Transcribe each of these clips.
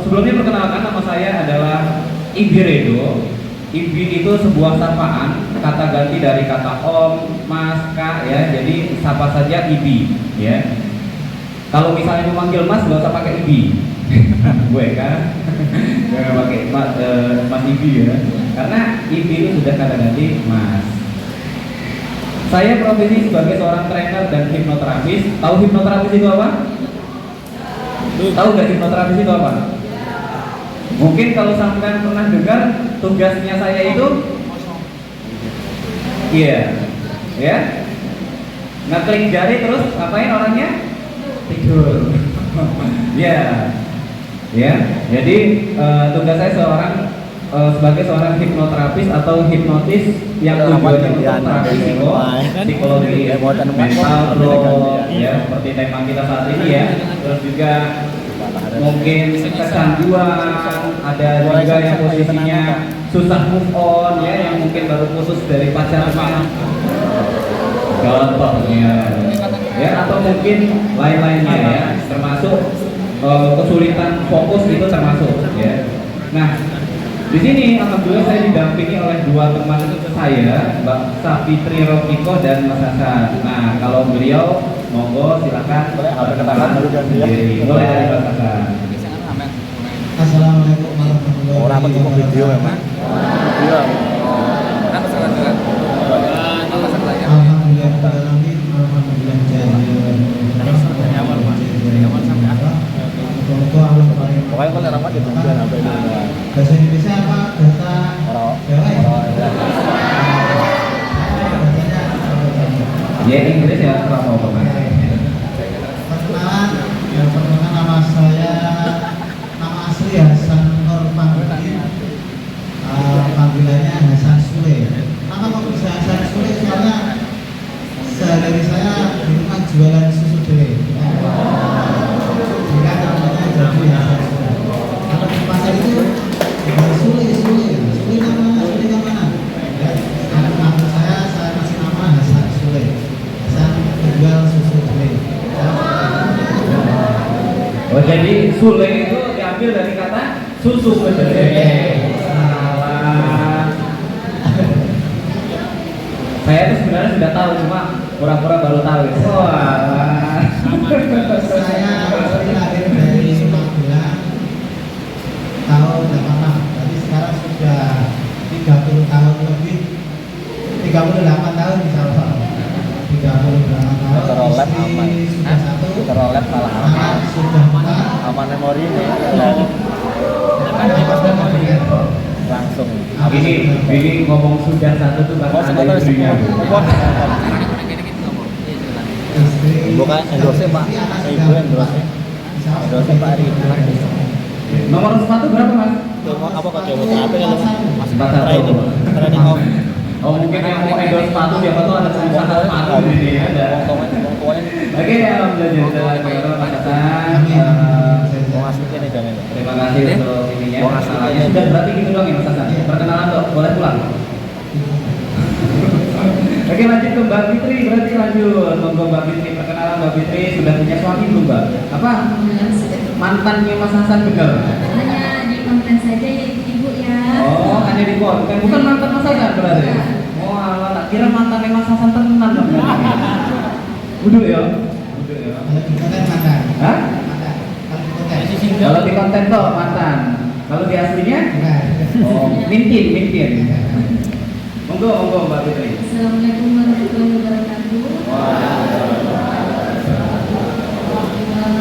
Sebelumnya perkenalkan, nama saya adalah Ibi Redo. Ibi itu sebuah sapaan, kata ganti dari kata om, mas, kak ya. Jadi sapa saja Ibi ya. Kalau misalnya mau manggil mas, gak usah pakai Ibi. Gue kan jangan pakai mas Ibi ya. Karena Ibi itu sudah kata ganti mas. Saya profesi sebagai seorang trainer dan hipnoterapis. Tahu hipnoterapis itu apa? Tahu nggak hipnoterapis itu apa? Mungkin kalau sampean pernah dengar tugasnya saya itu, iya, ya, ngeklik jari terus apain orangnya? Tidur. Ya, ya. Jadi tugas saya sebagai seorang hipnoterapis atau hipnotis yang tujuannya untuk terapi psikologi, mental, ya, seperti tema kita saat ini ya. Terus juga mungkin kecanduan, ada juga yang posisinya susah move on ya, yang mungkin baru putus dari pacarnya, gampangnya ya, atau mungkin lain-lainnya ya, termasuk kesulitan fokus itu termasuk ya. Nah, di sini alhamdulillah saya didampingi oleh dua teman saya, Mbak Safitri Rokiko dan Mas Hasan. Nah, kalau beliau monggo silakan berkenalan dulu sendiri. Mulai dari Mas Hasan. Assalamualaikum warahmatullahi wabarakatuh. Orang cukup video memang. Iya. Alhamdulillah alamin, alhamdulillah jahil. Pokoknya kalau rapat itu juga sampai itu. Bahasa Indonesia apa? Bahasa Jawa ya? Ya Inggris ya, apa Perkenalkan nama saya, nama asli Hasan Nur Panggilan. Panggilannya Hasan Sule. Kenapa kok bisa Hasan Sule? Soalnya sehari saya di rumah jualan susu dele. Jika namanya jadi Hasan Sule. Kalau di pasar itu Sule namanya mana? Ya, nama saya kasih nama Hasan Sule. Hasan menjual susu dele. Oh, jadi Sule itu diambil dari kata susu kedelai. Salah. Saya tuh sebenarnya sudah tahu, cuma pura-pura baru tahu. Wah. Saya asli lahir dari Magelang tahun 86. Jadi sekarang sudah 30 tahun lebih, 38 tahun insya Allah. 38 tahun. Terolep aman. Sudah satu. Terolep malah aman. Anak sudah 4. Aman memori ini. Langsung. Ini ngomong sudah satu tuh bahkan ada istrinya. Bukan endorse Pak. Ibu endorse. Endorse Pak Ari. Nomor sepatu berapa Mas? Apa kok coba apa kalau Mas 41. itu? Training home. Oh, mungkin yang mau endorse sepatu siapa tuh ada usaha sepatu di sini ada. Oke, alhamdulillah Mas Hasan. Mau ngasih ini jangan. Terima kasih untuk ininya. Perkenalannya sudah berarti gitu dong ya Mas Hasan. Perkenalan dong, boleh pulang. Oke, lanjut ke Mbak Fitri, berarti lanjut. Monggo Mbak Fitri, perkenalan Mbak Fitri sudah punya suami belum Mbak? Apa? Mantannya Mas Hasan benar? Hanya di konten saja ya ibu ya. Oh, hanya di konten, bukan mantan Mas Hasan berarti? Oh, alah, tak kira mantannya Mas Hasan tenan dong. Udah ya? Udah ya? Kalau di konten mantan. Hah? Mantan. Kalau di konten. Kalau di konten tuh mantan. Kalau di aslinya? Enggak. Oh, mintin. Monggo Mbak Fitri. Assalamualaikum warahmatullahi wabarakatuh.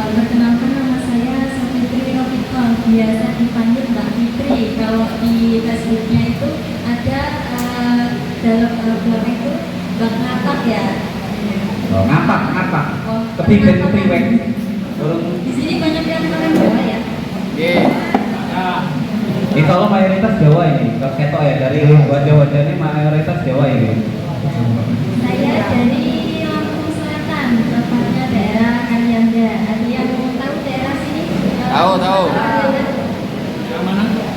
Perkenalkan nama saya Safitri Rokiko, biasa dipanggil Mbak Fitri. Kalau di Facebooknya itu ada dalam blog itu Mbak Ngapak ya. Oh, ngapak. Oh, Kepriwek. Di sini banyak yang orang Jawa ya. Ini kalau mayoritas Jawa ini, ketok ya, dari wajah-wajah ini mayoritas Jawa ini. Saya dari Lampung Selatan, tepatnya daerah Kalianda. Ada yang tahu daerah sini? Tahu.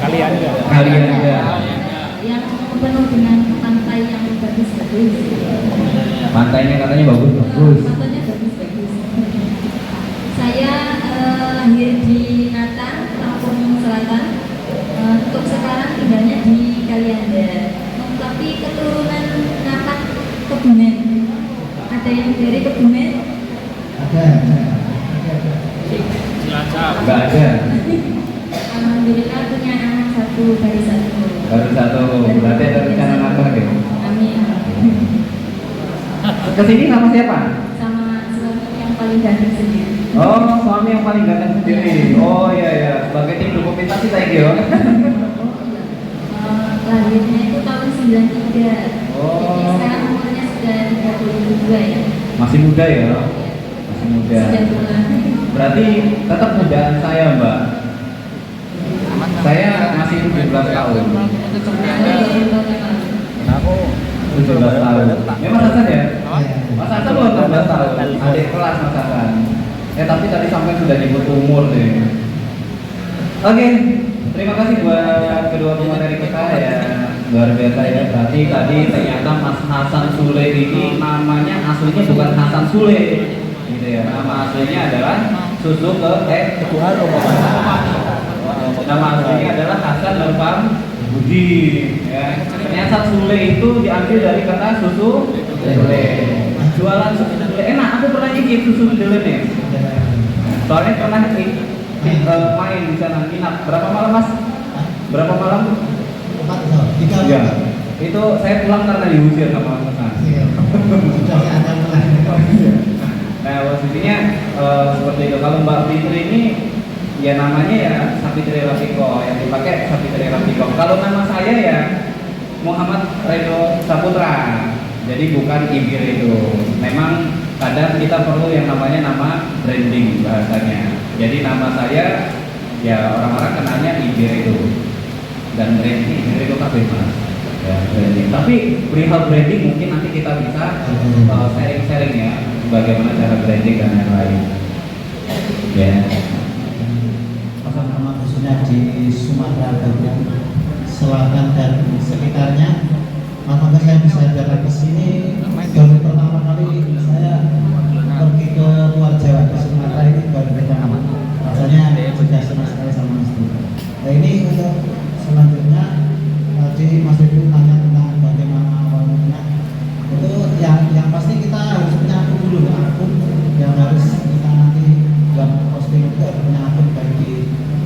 Kalian ya. Yang penuh dengan pantai yang bagus-bagus. Pantainya katanya bagus. Pantainya bagus-bagus. Saya lahir di Natang, dari Kebumen. Ada. Nggak ada. Alhamdulillah punya anak satu, baru satu. Baru satu. Berarti ada rencana nambah gitu. Amin. Kesini sama siapa? Sama suami yang paling ganteng sendiri. Oh, suami yang paling ganteng sendiri. Oh iya ya, sebagai tim dokumentasi saya gitu. Lahirnya itu tahun 93. Oh. Jadi sekarang umurnya sudah 32 ya. Masih muda ya? Masih muda. Sudah bulan. Berarti tetap mudaan saya, Mbak. Saya masih 17 tahun. Aku 17 tahun. Ya Mas Hasan ya? Iya. Mas Hasan loh 16 tahun. Adik kelas Mas Hasan. Tapi tadi sampai sudah nyebut umur nih. Oke, terima kasih buat kedua pemateri kita ya. Luar biasa ya. Berarti tadi ternyata Mas Hasan Sule ini namanya aslinya bukan Hasan Sule. Gitu ya. Nama aslinya adalah Susu ke Harum. Nama aslinya adalah Hasan Nurfam Budi. Ya. Ternyata Sule itu diambil dari kata susu Sule. Jualan susu Sule enak. Aku pernah nyicip susu Sule nih. Soalnya pernah main di sana minat. Berapa malam Mas? Berapa malam? 3. Iya. Itu saya pulang karena diusir sama Mas Hasan. Iya. Sudah ada mulai. Nah, posisinya seperti itu. Kalau Mbak Fitri ini ya namanya ya Sapitri Rafiko, yang dipakai Sapitri Rafiko. Kalau nama saya ya Muhammad Reno Saputra. Jadi bukan Ibir itu. Memang kadang kita perlu yang namanya nama branding bahasanya. Jadi nama saya ya orang-orang kenalnya Ibir itu. Dan branding Ibir itu kabeh Mas. Ya, branding. Tapi perihal branding mungkin nanti kita bisa sharing-sharing ya bagaimana cara branding dan yang lain. Ya. Pasar nama khususnya di Sumatera Bagian Selatan dan sekitarnya. Maka saya bisa datang ke sini baru pertama kali saya pergi ke luar Jawa ke Sumatera ini baru pertama. Rasanya sudah senang sekali sama Mas Dwi. Nah ini untuk selanjutnya tadi Mas Dwi tanya tentang bagaimana awalnya. Itu yang pasti kita harus punya akun dulu, akun yang harus kita nanti buat posting itu harus punya akun baik di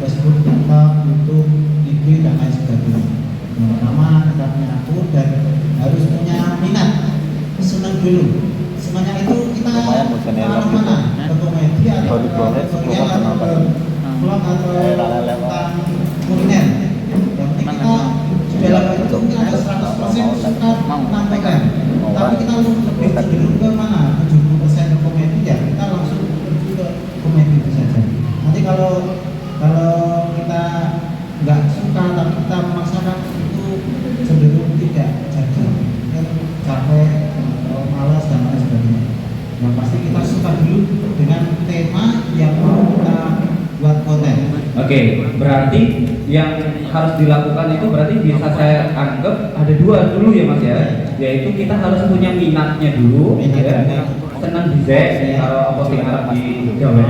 Facebook, TikTok, YouTube, IG dan lain sebagainya. Yang pertama kita punya akun dan harus punya minat, senang dulu. Senangnya itu kita kemana-mana, ke komedi atau ke tutorial atau ke vlog atau tentang kuliner. Yang penting kita sudah lakukan itu mungkin ada 100% suka menyampaikan. Tapi kita lebih cenderung ke mana? 70% ke komedi ya kita langsung menuju ke komedi itu saja. Nanti kalau kita nggak suka tapi kita memaksakan itu cenderung tidak jadi, capek atau malas dan lain sebagainya. Yang pasti kita suka dulu dengan tema yang mau kita buat konten. Oke, berarti yang harus dilakukan itu berarti bisa saya anggap ada dua dulu ya Mas ya, yaitu kita harus punya minatnya dulu, ya. Senang desain kalau posting Arab di Jawa,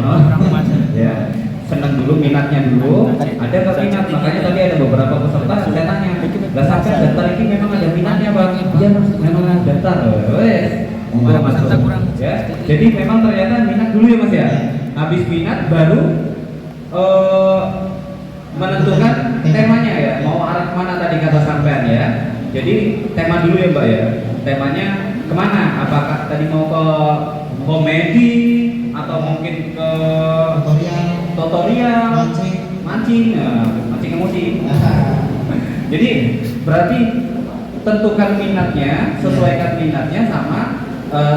ya. Senang dulu minatnya dulu, ada nggak minat? Makanya tadi ada beberapa peserta saya tanya, nggak sampai daftar ini memang ada minatnya Bang? Iya Mas, memang ada daftar, wes. Ya, jadi memang ternyata minat dulu ya Mas ya. Habis minat baru menentukan temanya ya, mau arah kemana tadi kata sampean ya. Jadi tema dulu ya Mbak ya. Temanya kemana? Apakah tadi mau ke komedi atau mungkin ke tutorial, mancing emosi. Jadi berarti tentukan minatnya, sesuaikan minatnya sama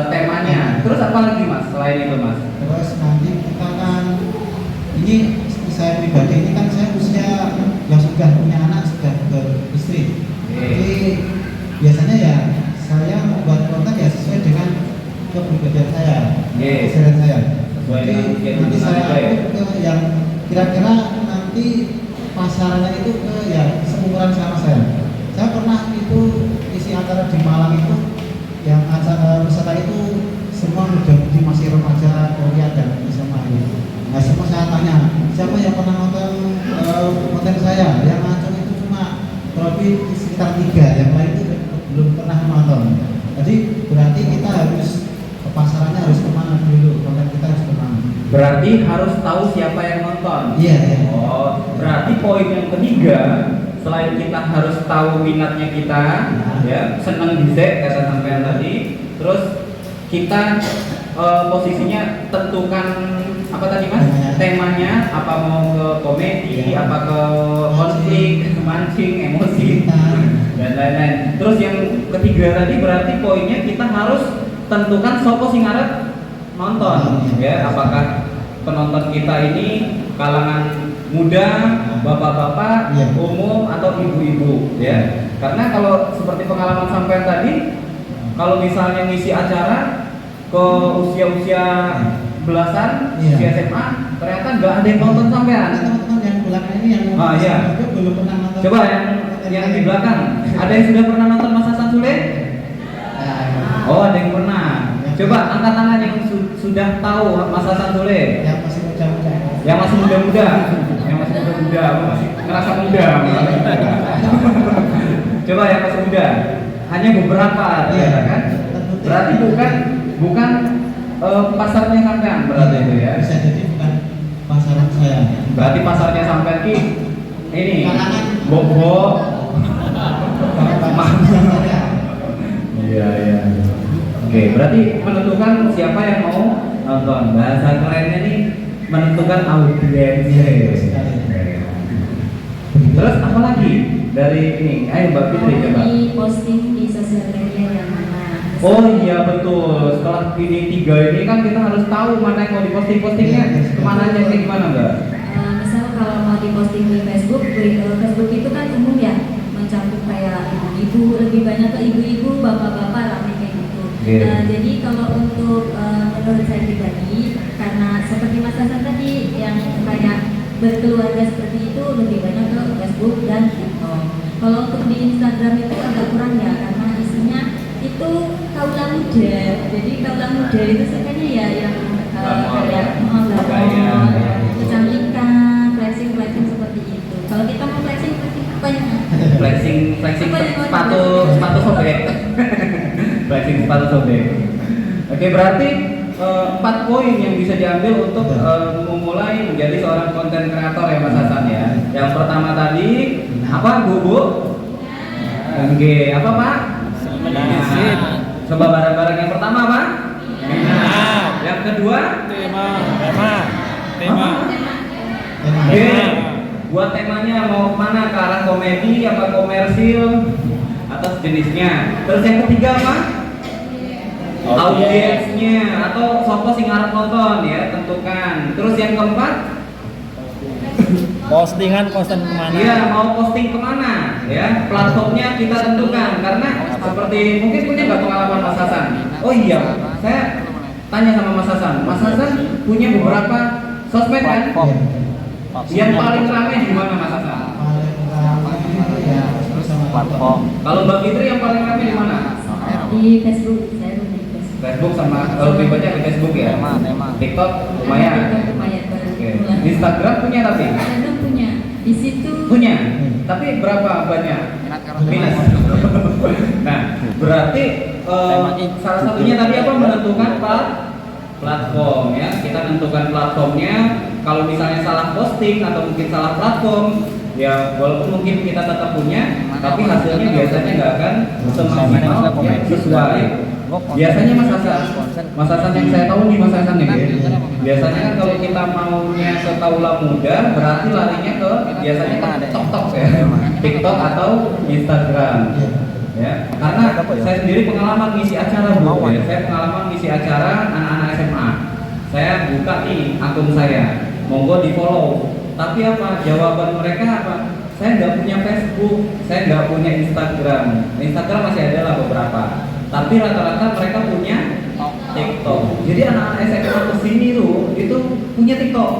temanya. Terus apa lagi Mas selain itu Mas? Terus nanti kita kan ini saya pribadi ini kan saya usia yang sudah punya anak, sudah beristri. Jadi biasanya ya saya membuat konten ya sesuai dengan kepribadian saya, keseharian saya. Jadi nanti saya upload ke yang kira-kira nanti pasarannya itu ke ya seumuran sama saya. Saya pernah itu isi acara di Malang itu yang acara peserta itu semua muda-mudi masih remaja, kuliah dan SMA ini. Nah semua saya tanya, siapa yang pernah nonton konten saya? Yang ngacung itu cuma lebih sekitar 3, yang lain itu belum pernah nonton. Jadi berarti kita harus pasarannya harus kemana dulu, konten kita harus kemana. Berarti harus tahu siapa yang nonton. Iya, iya. Oh, berarti poin yang ketiga, selain kita harus tahu minatnya kita, ya, senang bisa kata sampean tadi, terus kita posisinya tentukan apa tadi mas? Temanya, apa mau ke komedi, apa ke konflik, mancing, emosi, dan lain-lain. Terus yang ketiga tadi berarti poinnya kita harus tentukan sopo sing arep nonton, ya. Apakah penonton kita ini kalangan muda, bapak-bapak, umum atau ibu-ibu, ya. Karena kalau seperti pengalaman sampean tadi, kalau misalnya ngisi acara ke usia-usia belasan, usia SMA, ternyata nggak ada yang nonton sampean. Teman-teman yang belakang ini yang Iya. belum pernah nonton. Coba yang di belakang, ada yang sudah pernah nonton Mas Hasan Sule? Oh, ada yang pernah. Coba angkat tangan yang sudah tahu Mas Hasan Sule. Yang masih muda-muda. Yang masih muda-muda, yang masih muda-muda, masih ngerasa muda. Coba yang masih muda, hanya beberapa, ya kan? Berarti bukan pasarnya sampean berarti itu ya. Bisa jadi bukan pasaran saya. Berarti pasarnya sampean ki ini Kalangan bobo. Iya iya. Oke, berarti menentukan siapa yang mau nonton. Bahasa kerennya nih menentukan audiens. Terus apa lagi dari ini? Ayo Mbak Fitri coba. Di posting di sosial media yang mana? Oh iya betul. Setelah ini tiga ini kan kita harus tahu mana yang mau diposting-postingnya, kemana aja kayak gimana Mbak? Misal kalau mau diposting di Facebook, Facebook itu kan umum ya, mencakup kayak ibu-ibu, lebih banyak ke ibu-ibu, bapak-bapak lah kayak gitu. Jadi kalau untuk menurut saya pribadi, karena seperti Mas Hasan tadi yang kayak berkeluarga seperti itu lebih banyak ke Facebook dan TikTok. Kalau untuk di Instagram itu agak kurang ya, karena isinya itu kaula muda. Jadi kaula muda itu sukanya ya yang kayak kecantikan, flexing seperti itu. Kalau kita mau flexing apa ya? Flexing sepatu sobek. Flexing sepatu sobek. Oke, berarti 4 poin yang bisa diambil untuk memulai menjadi seorang konten kreator ya Mas Hasan ya. Yang pertama tadi apa Bu? Oke, apa Pak? Nah, coba bareng-bareng yang pertama apa? Yang kedua? Tema. Oke. Buat temanya mau kemana? Ke arah komedi, apa komersil, atau sejenisnya. Terus yang ketiga apa? Audiensnya atau sopo sing arep nonton ya, tentukan. Terus yang keempat? Postingan konten kemana? Iya, mau posting kemana ya, platformnya kita tentukan. Karena seperti mungkin punya nggak pengalaman Mas Hasan? Oh iya, saya tanya sama Mas Hasan. Mas Hasan punya beberapa sosmed kan? Yang paling ramai di mana Mas Hasan? Platform. Kalau Mbak Fitri yang paling ramai di mana? Di Facebook, saya di Facebook. Facebook sama lebih banyak di Facebook ya. Tema. TikTok lumayan. TikTok lumayan baru. Oke. Instagram punya tapi? Instagram punya. Di situ Punya. Tapi berapa banyak? Minus. Nah, berarti salah satunya tadi apa menentukan platform ya. Kita menentukan platformnya. Kalau misalnya salah posting atau mungkin salah platform, ya walaupun mungkin kita tetap punya, tapi hasilnya biasanya nggak akan semaksimal yang sesuai. Biasanya Mas Hasan yang saya tahu nih Mas Hasan nih, biasanya kan kalau kita maunya ke kaula muda, berarti larinya ke biasanya ke TikTok ya, TikTok atau Instagram. Ya, karena saya sendiri pengalaman ngisi acara Bu, ya. Saya pengalaman ngisi acara anak-anak SMA. Saya buka nih akun saya, monggo di follow. Tapi apa jawaban mereka apa? Saya nggak punya Facebook, saya nggak punya Instagram. Instagram masih ada lah beberapa. Tapi rata-rata mereka punya TikTok. Jadi anak-anak SMA kesini tuh itu punya TikTok,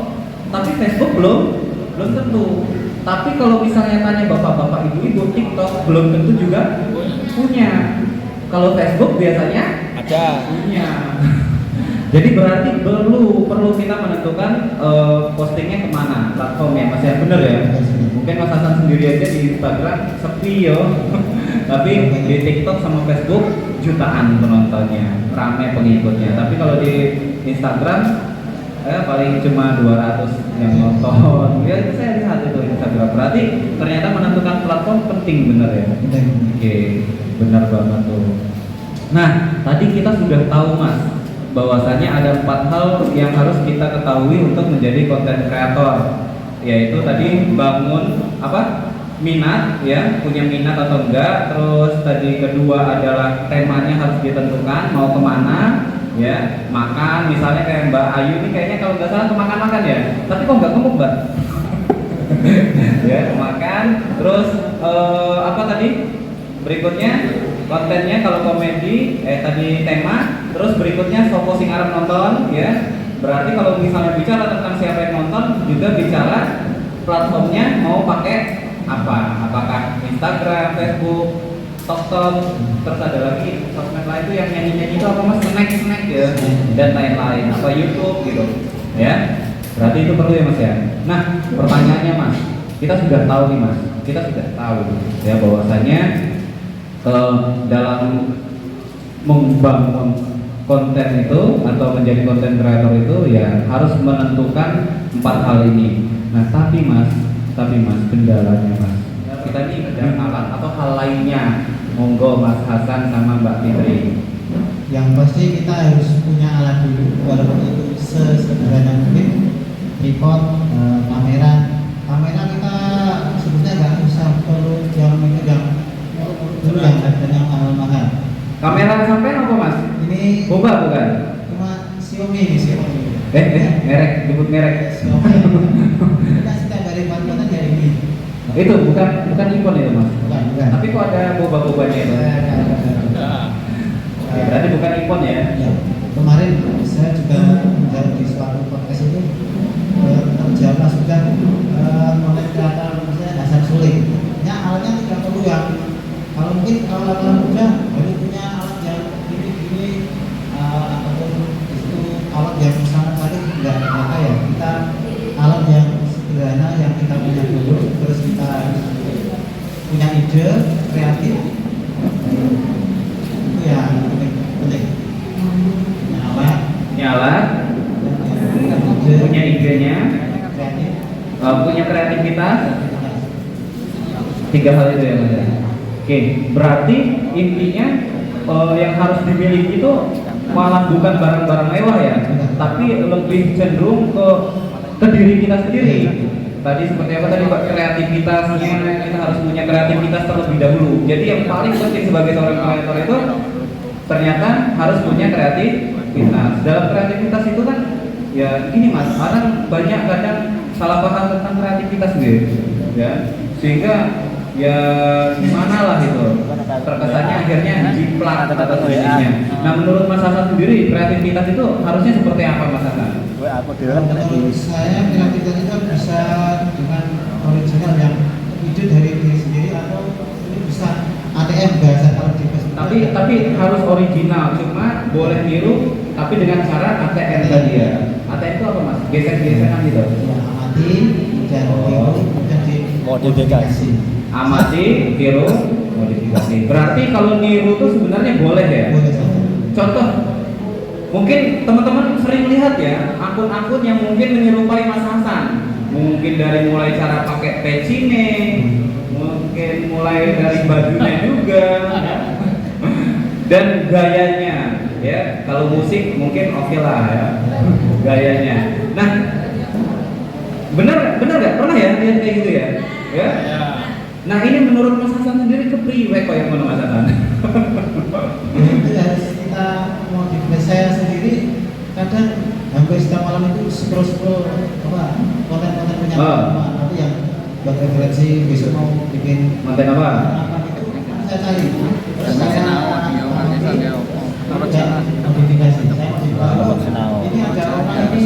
tapi Facebook belum tentu. Tapi kalau misalnya tanya bapak-bapak ibu-ibu, TikTok belum tentu juga punya. Kalau Facebook biasanya Ada. punya. Jadi berarti perlu kita menentukan postingnya kemana platformnya, Mas ya, bener ya. Mungkin Mungkin Mas Hasan sendiri aja di Instagram sepi yo. Tapi di TikTok sama Facebook jutaan penontonnya, rame pengikutnya. Tapi kalau di Instagram paling cuma 200 yang nonton. Ya saya lihat itu Instagram. Berarti ternyata menentukan platform penting bener ya. Oke, benar banget tuh. Nah, tadi kita sudah tahu Mas, bahwasanya ada 4 hal yang harus kita ketahui untuk menjadi content creator, yaitu tadi bangun apa? Minat ya, punya minat atau enggak. Terus tadi kedua adalah temanya harus ditentukan mau kemana ya, makan misalnya kayak Mbak Ayu ini kayaknya kalau nggak salah makan-makan ya, tapi kok nggak gemuk Mbak? Ya makan. Terus apa tadi berikutnya kontennya kalau komedi tadi tema. Terus berikutnya sopo sing arep nonton ya, berarti kalau misalnya bicara tentang siapa yang nonton juga bicara platformnya mau pakai apa, apakah Instagram, Facebook, TikTok, terus ada lagi sosmed lain itu yang nyanyi-nyanyi itu apa Mas, snack ya, dan lain-lain, atau YouTube gitu ya. Berarti itu perlu ya Mas ya. Nah pertanyaannya Mas, kita sudah tahu nih Mas, kita sudah tahu ya bahwasanya dalam membangun konten itu atau menjadi konten kreator itu ya harus menentukan 4 hal ini. Nah tapi Mas kendalanya Mas, kita ini ada alat atau hal lainnya. Monggo Mas Hasan sama Mbak Fitri. Yang pasti kita harus punya alat dulu, walaupun itu sesederhana mungkin, tripod, kamera. Kamera kita sebetulnya nggak usah perlu yang megang dulu yang harganya mahal-mahal. Kamera sampai apa Mas? Ini Boba bukan? cuma Xiaomi. Merek, disebut merek. Xiaomi. Kita setiap hari buat dari ini. Itu bukan iPhone itu Mas. Bukan. Tapi kok ada boba-bobanya itu? Berarti bukan iPhone ya? Ya. Kemarin saya juga menjadi di suatu podcast itu terjawab sudah konten kreator saya Hasan Suling. Ya alatnya tidak perlu yang kalau mungkin kalau alat muda baru punya alat yang ini ataupun itu alat yang sangat baik enggak apa ya, kita alat yang sederhana yang kita punya dulu, terus kita punya ide kreatif itu yang penting. Alat, punya idenya, kreatif, punya kreativitas. 3 hal itu ya Mas. Oke, berarti intinya yang harus dimiliki itu malah bukan barang-barang mewah ya, tapi lebih cenderung ke diri kita sendiri. Tadi seperti apa tadi Pak, kreativitasnya, kita harus punya kreativitas terlebih dahulu. Jadi yang paling penting sebagai seorang kreator itu ternyata harus punya kreativitas. Dalam kreativitas itu kan ya gini Mas, orang banyak kadang salah paham tentang kreativitas gitu ya, sehingga ya gimana lah itu terkesannya akhirnya jiplak atau sebagainya. Nah menurut Mas Hasan sendiri kreativitas itu harusnya seperti apa Mas Hasan? Menurut saya kreativitas itu bisa dengan original yang ide dari diri sendiri atau ini bisa ATM bahasa kalau di Facebook. Tapi harus original, cuma boleh niru tapi dengan cara ATM tadi ya. ATM itu apa Mas? Gesek-gesekan gitu. Ya, amati dan tiru dan dimodifikasi. Amati, tiru, modifikasi. Berarti kalau niru itu sebenarnya boleh ya? Boleh saja. Contoh, mungkin teman-teman sering lihat ya akun-akun yang mungkin menyerupai Mas Hasan. Mungkin dari mulai cara pakai pecine, mungkin mulai dari bajunya juga, dan gayanya ya. Kalau musik mungkin oke lah ya, gayanya. Nah, benar nggak pernah ya lihat kayak gitu ya? Ya. Nah ini menurut Mas Hasan sendiri kepriwe kok yang menurut Mas Hasan? Itu harus kita modifikasi. Saya sendiri kadang hampir setiap malam itu scroll apa konten-konten penyampaian tapi yang buat referensi besok mau bikin konten apa? Itu saya cari. Terus saya modifikasi. Saya modifikasi. Ini ada orang ini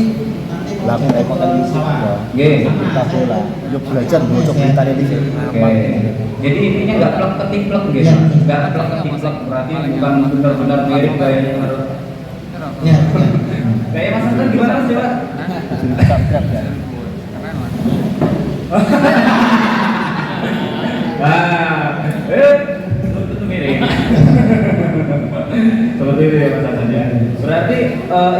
nanti mau Laku jadi konten sawah. Nggih. Kita bola, yuk belajar bocok kita ini. Oke. Jadi intinya nggak plek ketiplek gitu, Ya. nggak plek ketiplek. Berarti bukan benar-benar mirip gayanya harus. Ya. Gaya Mas Hasan gimana Mas coba? Subscribe ya. seperti itu ya Mas Hasan ya. Berarti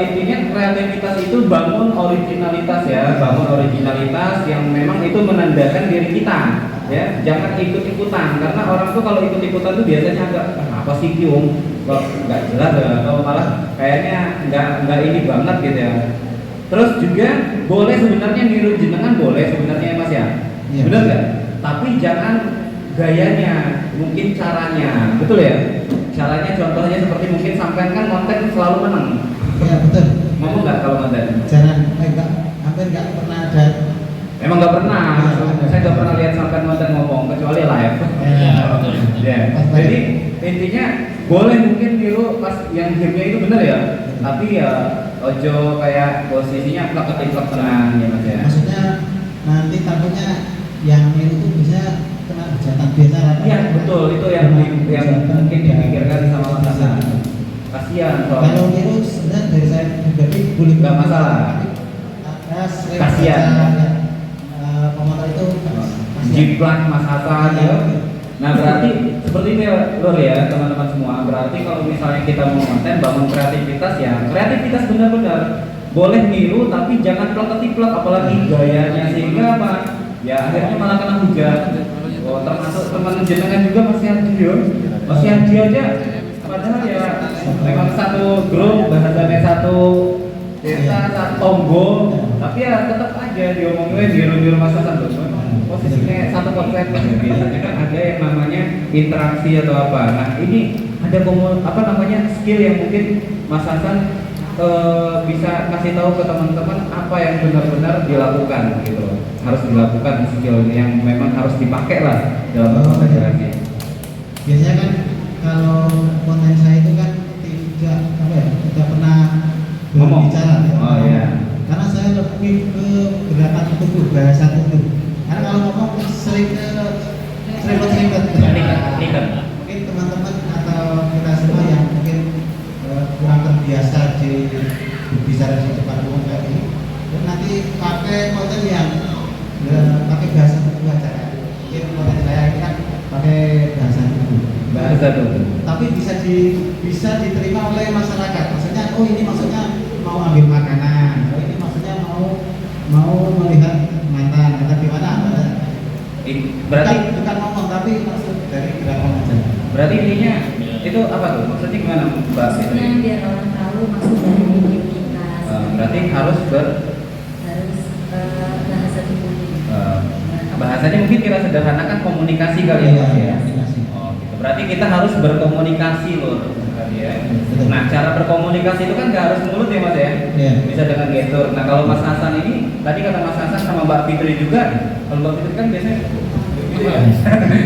intinya kreativitas itu bangun originalitas ya, bangun originalitas yang memang itu menandakan diri kita ya. Jangan ikut-ikutan, karena orang tuh kalau ikut-ikutan tuh biasanya agak apa sih Kiung, kok nggak jelas ya, atau malah kayaknya nggak ini banget gitu ya. Terus juga boleh sebenarnya niru jenengan, boleh sebenarnya ya Mas ya, Iya. benar nggak? Tapi jangan gayanya, mungkin caranya, betul ya? Caranya contohnya seperti mungkin sampean kan konten selalu menang. Iya betul. Ngomong nggak kalau konten? Jarang, enggak, hampir nggak pernah ada. Emang nggak pernah. Saya nggak pernah lihat sampean konten ngomong kecuali live. Ya. Jadi intinya boleh mungkin niru pas yang gamenya itu benar ya. Tapi ya ojo kayak posisinya plek-plek tenang ya Mas ya. Maksudnya nanti takutnya yang itu bisa kena hujatan biasa. Iya betul, itu yang mungkin dipikirkan sama Mas Hasan. Kasihan Kalau soalnya. itu sebenarnya dari saya pribadi boleh Nggak masalah. Kasihan. Pemotor itu Jiplak Mas Hasan ya. Nah berarti seperti itu ya Lur ya teman-teman semua. Berarti kalau misalnya kita mau konten bangun kreativitas ya, kreativitas benar-benar boleh niru tapi jangan plek-plek apalagi gayanya sehingga apa? Ya akhirnya malah kena hujat. Oh, termasuk teman jenengan juga masih Andi aja. Padahal ya memang satu grup bahasanya satu desa satu tonggo, tapi ya tetap aja diomongin di rumah Hasan tuh. Posisinya satu konten biasanya kan ada yang namanya interaksi atau apa. Nah ini ada skill yang mungkin Mas Hasan bisa kasih tahu ke teman-teman apa yang benar-benar dilakukan gitu. Harus dilakukan skill yang memang harus dipakai lah dalam berkomunikasi. biasanya kan kalau konten saya itu kan tidak pernah Ngomong. berbicara ya. Oh iya. Karena saya lebih ke gerakan tubuh, bahasa tubuh. Karena kalau ngomong sering serempet. Lihat. Mungkin teman-teman atau kita semua yang mungkin kurang terbiasa di berbicara di depan umum kayak ini, nanti pakai konten yang pakai bahasa tubuh aja. Mungkin konten saya ini kan pakai bahasa tubuh. Bahasa tubuh. Tapi bisa diterima oleh masyarakat. Maksudnya, oh ini maksudnya mau ambil makanan, oh ini maksudnya mau melihat mantan atau gimana? Berarti bukan ngomong tapi maksud dari gerakan aja. berarti intinya itu apa tuh? Maksudnya gimana Mbak Maksudnya Fitri? biar orang tahu maksud dari video kita. Berarti harus Bahasa tubuh. bahasanya mungkin kita sederhanakan komunikasi kali ya. Mas, ya? Komunikasi. Oh, gitu. Berarti kita harus berkomunikasi loh tadi ya. Betul. Nah, cara berkomunikasi itu kan nggak harus mulut ya Mas ya. Iya. Bisa dengan gestur. Nah, kalau Mas Hasan ini tadi kata Mas Hasan sama Mbak Fitri juga, kalau Mbak Fitri kan biasanya gitu ya.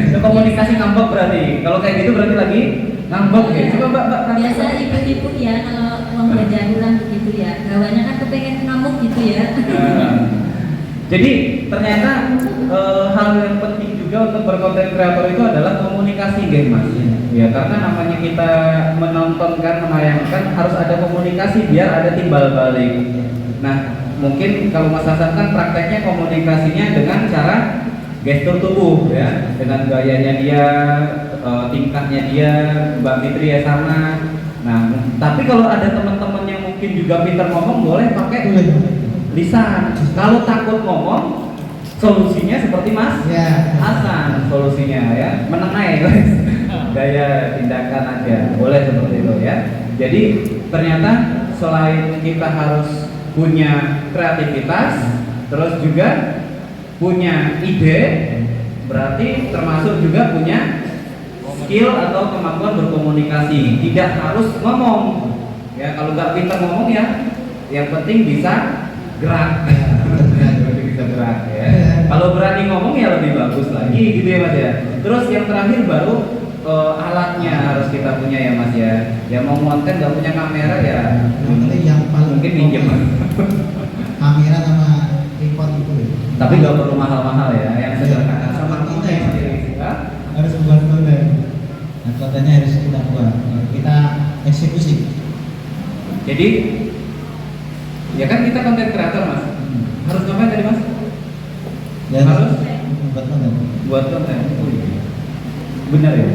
Itu komunikasi ngambek berarti. Kalau kayak gitu berarti lagi ngambek ya. Coba Mbak Biasa ibu-ibu ya kalau mau belajar ulang begitu ya. Gawanya kan kepengen ngamuk gitu ya. Nah, jadi ternyata hal yang penting juga untuk berkonten kreator itu adalah komunikasi, guys Mas. Ya karena namanya kita menontonkan, menayangkan harus ada komunikasi biar ada timbal balik. Nah mungkin kalau Mas Hasan kan prakteknya komunikasinya dengan cara gestur tubuh ya, dengan gayanya dia, tingkahnya dia, Mbak Fitri ya sama. Nah tapi kalau ada teman-teman yang mungkin juga pintar ngomong boleh pakai lisan. Kalau takut ngomong, solusinya seperti Mas Hasan, solusinya ya menengai guys, gaya tindakan aja, boleh seperti itu ya. Jadi ternyata selain kita harus punya kreativitas, terus juga punya ide, berarti termasuk juga punya skill atau kemampuan berkomunikasi. Tidak harus ngomong ya, kalau nggak pintar ngomong ya, yang penting bisa gerak. Bisa gerak ya. Kalau berani ngomong ya lebih bagus lagi gitu ya Mas ya. Terus yang terakhir baru alatnya harus kita punya ya Mas ya. Ya mau konten nggak punya kamera ya yang paling mungkin minjem. kamera sama tripod itu. Tapi nggak perlu mahal-mahal ya. Yang sederhana sama kita yang sendiri ya. Harus membuat konten. Nah, kontennya harus kita buat, kita eksekusi. Jadi ya kan kita konten kreator Mas. Harus ngapain tadi Mas? Ya, harus membuat konten. buat konten. Oh, iya. Benar ya.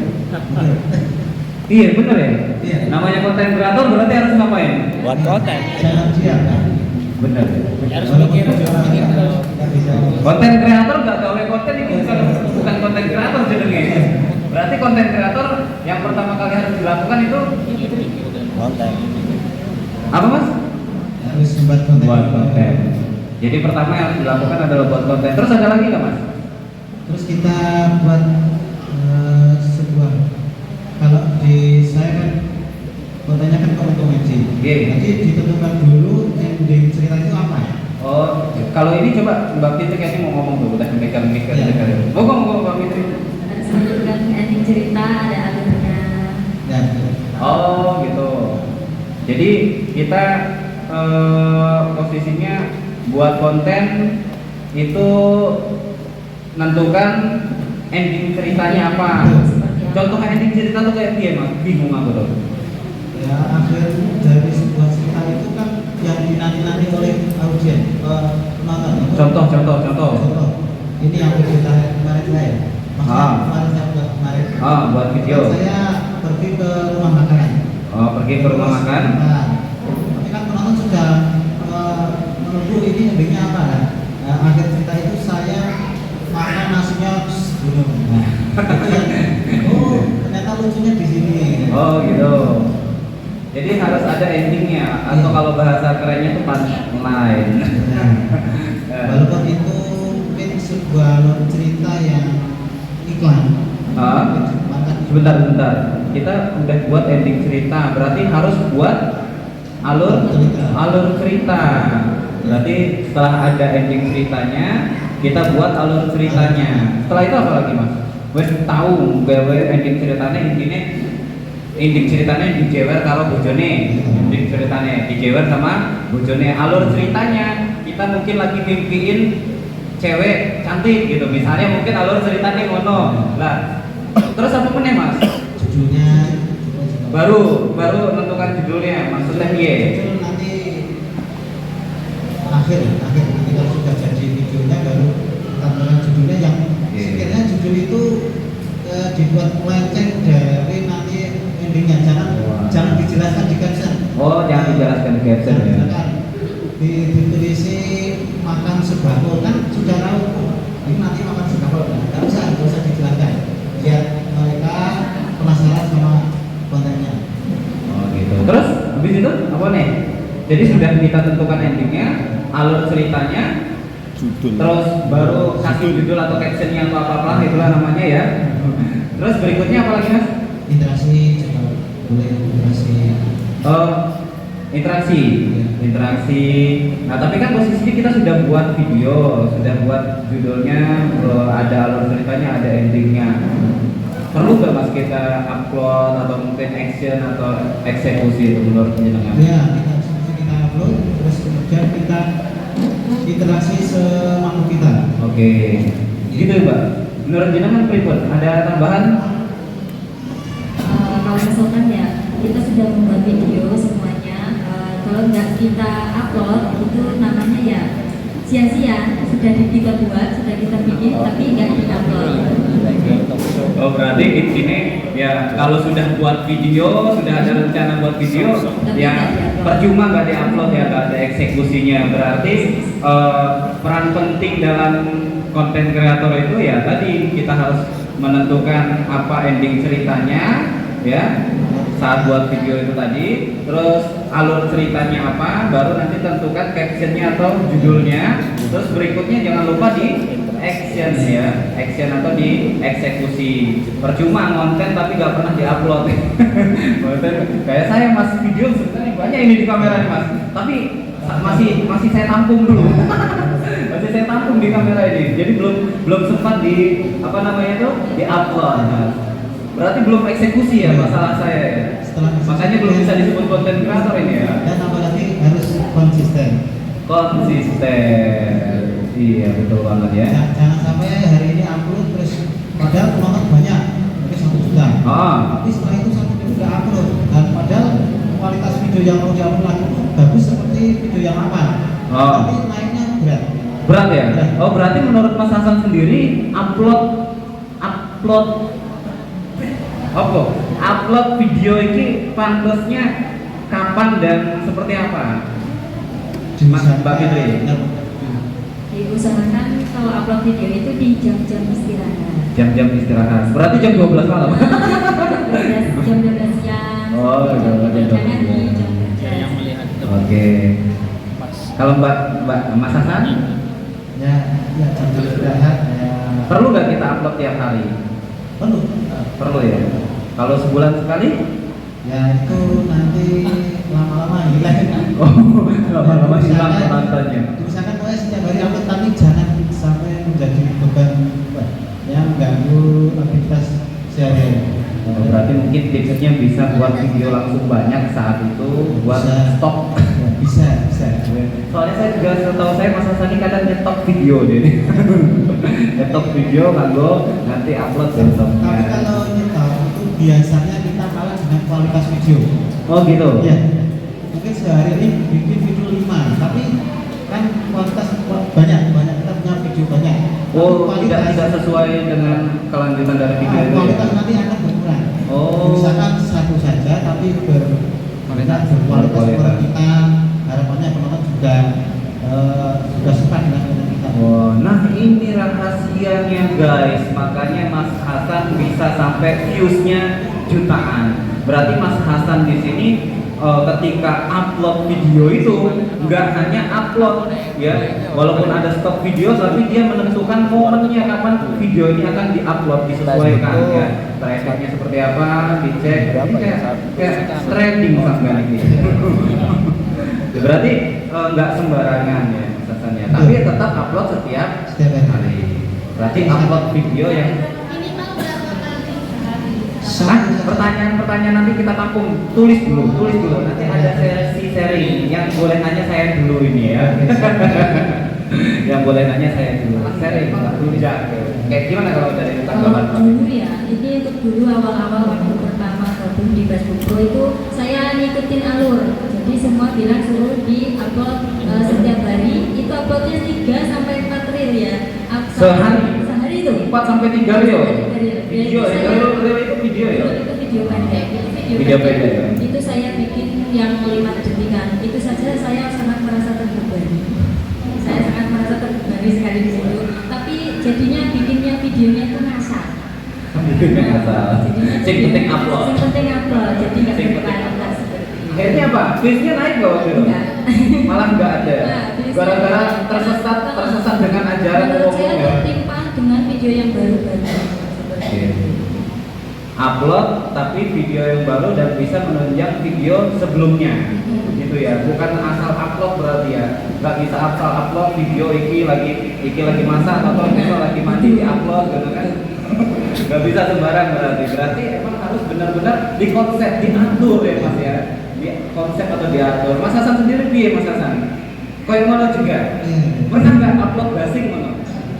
Iya bener ya. Iya. Namanya konten kreator berarti harus ngapain? Buat konten. Jangan diam kan. Bener. Harus Walaupun mikir orang terus. nggak bisa. Konten kreator nggak gawe konten itu bukan konten kreator jenenge. Berarti konten kreator yang pertama kali harus dilakukan itu Konten. apa mas? Harus membuat konten. Buat konten. Jadi pertama yang harus dilakukan adalah buat konten. Terus ada lagi nggak mas? Terus kita buat sebuah, kalau di saya kan kontennya kan komedi. Iya. Jadi ditentukan dulu ending cerita itu apa. Oh, kalau ini coba Mbak Fitri kayaknya mau ngomong tuh, udah mikir. Iya. Ngomong Mbak Fitri. Harus menentukan ending cerita, ada alurnya. Ya. Oh gitu. Jadi kita posisinya buat konten itu menentukan ending ceritanya apa. Contoh ending cerita tuh kayak dia mas, bingung aku tuh. Ya, akhir dari sebuah cerita itu kan yang dinanti-nanti oleh audiens, penonton. Contoh. Ini yang cerita kemarin saya. Maksudnya kemarin saya buat kemarin. Buat video. Saya pergi ke rumah makan. Oh, pergi ke rumah makan. Nah, tapi kan penonton sudah menunggu ini endingnya apa kan? Nah, akhir cerita itu saya makan nasinya sebelum. Nah, itu yang, oh ternyata lucunya di sini. Oh gitu. Jadi harus ada endingnya atau kalau bahasa kerennya itu punchline. Walaupun itu mungkin sebuah alur cerita yang iklan. Sebentar. Kita udah buat ending cerita, berarti harus buat alur cerita. Berarti setelah ada ending ceritanya, kita buat alur ceritanya. Setelah itu apa lagi mas? Wes tahu gawe ending ceritanya intinya. Ending ceritanya dijewer kalau bojone, ending ceritanya dijewer sama bojone. Alur ceritanya kita mungkin lagi mimpiin cewek cantik gitu, misalnya mungkin alur ceritanya ngono. Lah, terus apa meneh mas? Judulnya Baru menentukan judulnya, maksudnya piye? itu nanti akhir nanti kalau sudah jadi videonya baru tampilan judulnya yang sekiranya judul itu dibuat melenceng dari nanti endingnya, jangan dijelaskan di caption. Oh, jangan dijelaskan di caption ya. Misalkan ditulisi makan sebako kan sudah tahu ini nanti makan sebako, nggak usah dijelaskan biar mereka penasaran sama kontennya. Oh gitu. Terus habis itu apa nih? Jadi sudah kita tentukan endingnya, alur ceritanya, Judul. terus baru kasih judul atau captionnya atau apa-apa itulah namanya ya. Terus berikutnya apa lagi mas? Interaksi juga boleh interaksi. Oh, interaksi. Nah tapi kan posisinya kita sudah buat video, sudah buat judulnya, ada alur ceritanya, ada endingnya. Perlu nggak mas kita upload atau mungkin action atau eksekusi itu menurut jenengan? Ya, kita upload terus kemudian kita interaksi semampu kita. Oke, gitu ya mbak. Menurut jenengan pripun? Ada tambahan? Kalau misalkan ya kita sudah membuat video semuanya, kalau nggak kita upload itu namanya ya sia-sia. Sudah kita buat, sudah kita bikin, tapi nggak kita upload. Oh berarti di sini ya kalau sudah buat video, sudah ada rencana buat video, ya percuma nggak diupload ya, nggak ada eksekusinya. Berarti peran penting dalam konten kreator itu ya tadi kita harus menentukan apa ending ceritanya ya saat buat video itu tadi, terus alur ceritanya apa, baru nanti tentukan captionnya atau judulnya, terus berikutnya jangan lupa di action ya, action atau di eksekusi. Percuma ngonten tapi nggak pernah diupload. Kayak saya mas video sebenarnya banyak ini di kamera nih mas, tapi masih saya tampung dulu. Masih saya tampung di kamera ini, jadi belum sempat di apa namanya itu diupload. Berarti belum eksekusi ya masalah saya ya. Makanya belum bisa disebut konten kreator ini ya. Dan apalagi harus konsisten. Iya betul banget ya. Jangan sampai hari ini upload terus padahal penonton banyak, mungkin 1 juta. Tapi setelah itu 1 juta upload dan padahal kualitas video yang mau diupload lagi itu bagus seperti video yang lama. Tapi naiknya berat. Berat ya? Oh berarti menurut Mas Hasan sendiri upload Apa? Upload video ini pantasnya kapan dan seperti apa? Mas Mbak Fitri. Diusahakan kalau upload video itu di jam-jam istirahat. Jam-jam istirahat. Berarti jam 12 malam. Jam 12 siang. Oh, jam 12 Jangan di jam kerja. Yang melihat itu. Oke. Kalau Mbak Mas Hasan, Ya, jam istirahat ya. perlu nggak kita upload tiap hari? Perlu. Perlu ya. Kalau sebulan sekali? Ya itu nanti lama-lama hilang. Oh, lama-lama hilang penontonnya. Misalkan pokoknya setiap hari upload, tapi jangan sampai menjadi beban yang mengganggu aktivitas sehari-hari. Oh, berarti mungkin tipsnya bisa buat video langsung banyak saat itu buat Bisa. stop. Bisa. Soalnya saya juga setahu saya Mas Hasan ini kadang nyetok video jadi nyetok video nganggo nanti upload besoknya. Tapi kalau nyetok itu biasanya kita kalah dengan kualitas video. Oh gitu. Ya, mungkin sehari ini bikin video 5, tapi kan kualitas banyak kita punya video banyak. Oh, Tapi tidak sesuai dengan kelanjutan dari video itu. kualitas Ya? nanti akan berkurang. Oh. Misalkan satu saja tapi berkualitas seperti kita, harapannya penonton juga suka dengan konten kita. Oh, nah ini rahasianya guys, makanya Mas Hasan bisa sampai viewsnya jutaan. Berarti Mas Hasan di sini ketika upload video itu nggak hanya upload ya, walaupun ada stok video, tapi dia menentukan momennya kapan video ini akan diupload, disesuaikan ya. Trafficnya seperti apa, dicek. Ini kayak trading sampai ini. Berarti nggak sembarangan ya Mas Hasan ya, tapi tetap upload setiap hari. Berarti upload video yang pertanyaan nanti kita tampung, tulis dulu. Nanti ada sesi sharing yang boleh nanya saya dulu ini ya. Yang boleh nanya saya dulu. Sharing, tulis ya. Kayak gimana kalau dari tanggapan Pak? Dulu ya, ini untuk dulu awal-awal waktu pertama gabung di Facebook Pro itu saya ngikutin alur. Jadi semua bilang suruh di upload setiap hari. Itu uploadnya 3 sampai 4 reel ya. Sehari itu 4 sampai 3 reel. Video ya, reel itu video ya. Itu video pendek. Video pendek, ya? Itu saya bikin yang 5 detikan. Itu saja saya sangat merasa terbebani. Saya sangat merasa terbebani sekali di situ. Tapi jadinya bikinnya videonya itu ngasal. Sing penting upload. Sing penting upload. Jadi nggak Sing penting berkualitas seperti itu. Akhirnya apa? Viewsnya naik nggak waktu itu? Enggak. Malah nggak ada. Nah, biasanya- Gara-gara tersesat dengan ajaran Menurut umum saya ya. tertimpa dengan video yang baru-baru. Oke. Upload tapi video yang baru dan bisa menunjang video sebelumnya, gitu ya. Bukan asal upload berarti ya. Nggak bisa asal upload video iki lagi masak atau besok lagi mandi di upload gitu kan. Nggak bisa sembarang berarti. Berarti emang harus benar-benar dikonsep, diatur ya Mas ya. Di konsep atau diatur. Mas Hasan sendiri piye Mas Hasan? Koyo ngono juga. Pernah nggak upload basing ngono?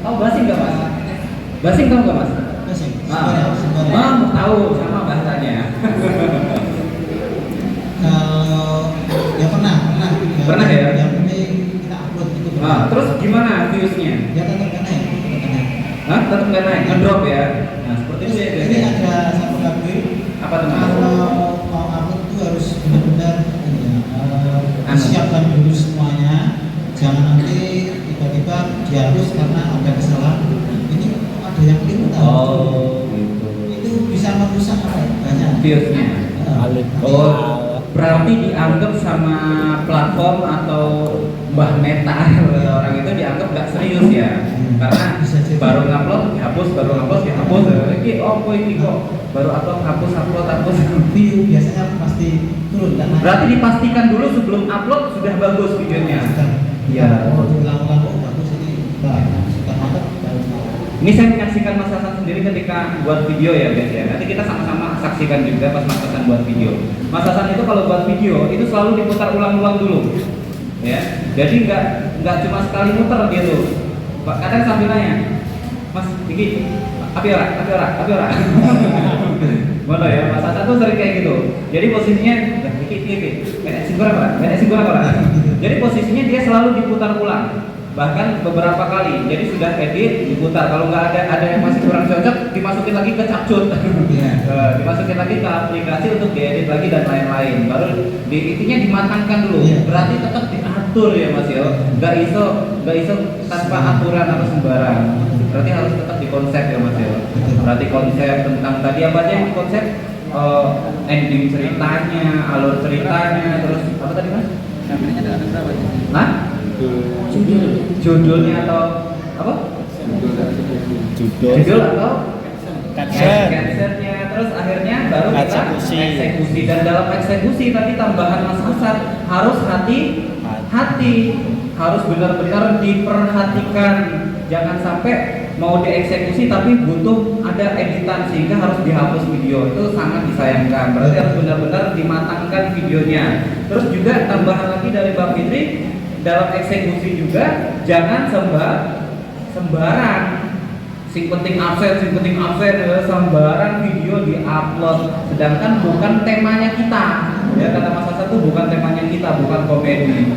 Tahu basing nggak Mas? Basing tahu nggak Mas? Tahu sama bahasanya. Kalau ya pernah. Pernah ya? Yang penting kita upload itu. Terus gimana viewsnya? Ya tetap naik. Tetap nggak naik, ngedrop ya. Nah seperti itu ya guys. Ini Ya. ada satu lagi. Apa teman? Kalau mau upload itu harus benar-benar siapkan dulu semuanya. Jangan nanti tiba-tiba dihapus karena ada kesalahan. Ini ada yang keliru tahu. Oh gitu. Itu bisa merusak apa ya? Banyak. Viewsnya. Alif. Oh, berarti dianggap sama platform atau Mbah Meta orang itu dianggap nggak serius ya, karena baru ngupload dihapus, Ini ini kok baru upload hapus. View biasanya pasti turun karena Berarti dipastikan dulu sebelum upload sudah bagus videonya. Iya. Kalau diulang-ulang bagus ini sudah mantap. Ini saya menyaksikan Mas Hasan sendiri ketika buat video ya guys ya. Nanti kita sama-sama saksikan juga pas Mas Hasan buat video. Mas Hasan itu kalau buat video itu selalu diputar ulang-ulang dulu. Ya. Jadi nggak cuma sekali muter dia tuh. Kadang sambil nanya, Mas, iki api ora. Mana ya, Mas Hasan tuh sering kayak gitu. Jadi posisinya, iki, benek singgur apa? Jadi posisinya dia selalu diputar ulang. bahkan beberapa kali. Jadi sudah edit diputar, kalau nggak ada yang masih kurang cocok dimasukin lagi ke capcut. Dimasukin lagi ke aplikasi untuk diedit lagi dan lain-lain. Baru intinya dimatangkan dulu. Berarti tetap diatur ya Mas yo. Nggak iso tanpa aturan atau sembarang. Berarti harus tetap dikonsep ya Mas yo. Berarti konsep tentang tadi apa aja yang dikonsep, ending ceritanya, alur ceritanya, terus apa tadi Mas? Nah? Judulnya atau apa? Judul atau captionnya, terus akhirnya baru kita eksekusi. Dan dalam eksekusi tadi tambahan Mas Asad harus hati-hati, harus benar-benar diperhatikan. Jangan sampai mau dieksekusi tapi butuh ada editan sehingga harus dihapus video, itu sangat disayangkan. Berarti harus benar-benar dimatangkan videonya. Terus juga tambahan lagi dari Mbak Fitri, dalam eksekusi juga jangan sembarang sing penting absen sembarang video diupload sedangkan bukan temanya kita ya. Kata Mas Hasan tuh bukan temanya kita, bukan komedi.